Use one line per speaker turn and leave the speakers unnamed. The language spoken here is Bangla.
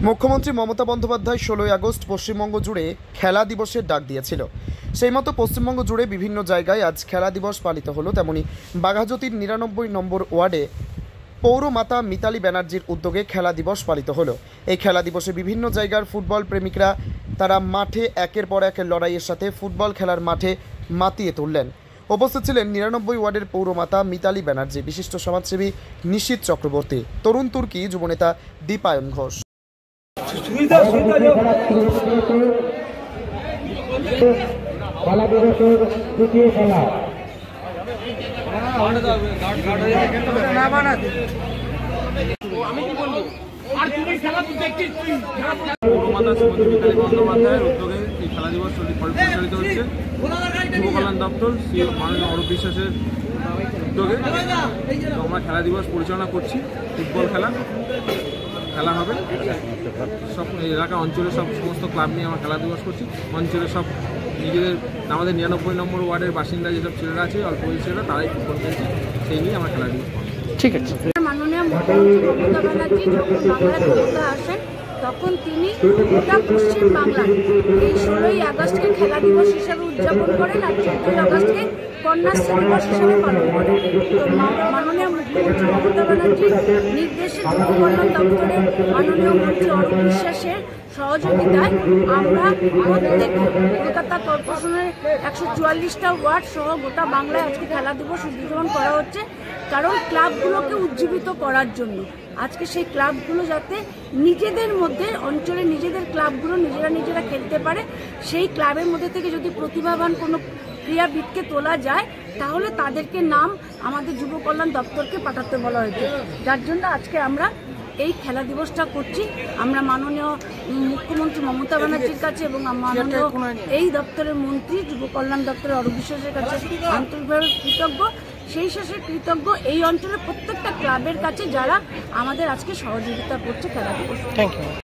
মুখ্যমন্ত্রী মমতা বন্দ্যোপাধ্যায় 16 আগস্ট পশ্চিমবঙ্গ জুড়ে খেলা দিবসের ডাক দিয়েছিল। সেই মতো পশ্চিমবঙ্গ জুড়ে বিভিন্ন জায়গায় আজ খেলা দিবস পালিত হলো। তেমনি বাঘাযতীর 99 নম্বর ওয়ার্ডে পৌরমাতা মিতালি ব্যানার্জির উদ্যোগে খেলা দিবস পালিত হলো। এই খেলা দিবসে বিভিন্ন জায়গার ফুটবল প্রেমিকরা তারা মাঠে একের পর এক লড়াইয়ের সাথে ফুটবল খেলার মাঠে মাতিয়ে তুললেন। উপস্থিত ছিলেন 99 ওয়ার্ডের পৌরমাতা মিতালি ব্যানার্জি, বিশিষ্ট সমাজসেবী নিশীথ চক্রবর্তী, তরুণ তুর্কি যুবনেতা দীপায়ন ঘোষ।
খেলা দিবসের তৃতীয় খেলা
পৌরমাতা শ্রীমতী মিতালি বন্দ্যোপাধ্যায়ের উদ্যোগে এই খেলা দিবস পরিচালিত হচ্ছে। যুব কল্যাণ দপ্তর মাননীয় অরূপ বিশ্বাসের উদ্যোগে আমরা খেলা দিবস পরিচালনা করছি। ফুটবল খেলা হবে সব এলাকা অঞ্চলের সমস্ত ক্লাব নিয়ে আমরা খেলা দিবস করছি। অঞ্চলের সব নিজেদের আমাদের 99 নম্বর ওয়ার্ডের বাসিন্দা যেসব ছেলেরা আছে, অল্প বয়সী ছেলেরা, তারাই ফুটবল খেলছে, সেই নিয়ে আমরা খেলা দিবস করছি।
ঠিক আছে।
মাননীয় মুখ্যমন্ত্রী মমতা ব্যানার্জি যখন বাংলায় ক্ষমতা আসেন তখন তিনি গোটা পশ্চিম বাংলায় এই 16 আগস্টকে খেলা দিবস হিসাবে উদযাপন করেন আর 14 আগস্টকে কন্যাশ্রী দিবস হিসাবে পালন করেন। তো মাননীয় মুখ্যমন্ত্রী মমতা ব্যানার্জির নির্দেশে যুব কল্যাণ দপ্তরের মাননীয় মন্ত্রী অরূপ বিশ্বাসের সহযোগিতায় আমরা প্রত্যেক কলকাতা কর্পোরেশনের 144টা ওয়ার্ড সহ গোটা বাংলায় আজকে খেলা দিবস উদযাপন করা হচ্ছে। কারণ ক্লাবগুলোকে উজ্জীবিত করার জন্য আজকে সেই ক্লাবগুলো যাতে নিজেদের মধ্যে অঞ্চলে নিজেদের ক্লাবগুলো নিজেরা খেলতে পারে, সেই ক্লাবের মধ্যে থেকে যদি প্রতিভাবান কোনো ক্রীড়াবিদকে তোলা যায় তাহলে তাদেরকে নাম আমাদের যুব কল্যাণ দপ্তরকে পাঠাতে বলা হয়েছে। যার জন্য আজকে আমরা এই খেলা দিবসটা করছি। আমরা মাননীয় মুখ্যমন্ত্রী মমতা ব্যানার্জির কাছে এবং মাননীয় এই দপ্তরের মন্ত্রী যুব কল্যাণ দপ্তরের অরূপ বিশ্বাসের কাছে আন্তরিকভাবে কৃতজ্ঞ। সেই শেষে কৃতজ্ঞ এই অঞ্চলের প্রত্যেকটা ক্লাবের কাছে যারা আমাদের আজকে সহযোগিতা করছে খেলা দিবস।
Thank you.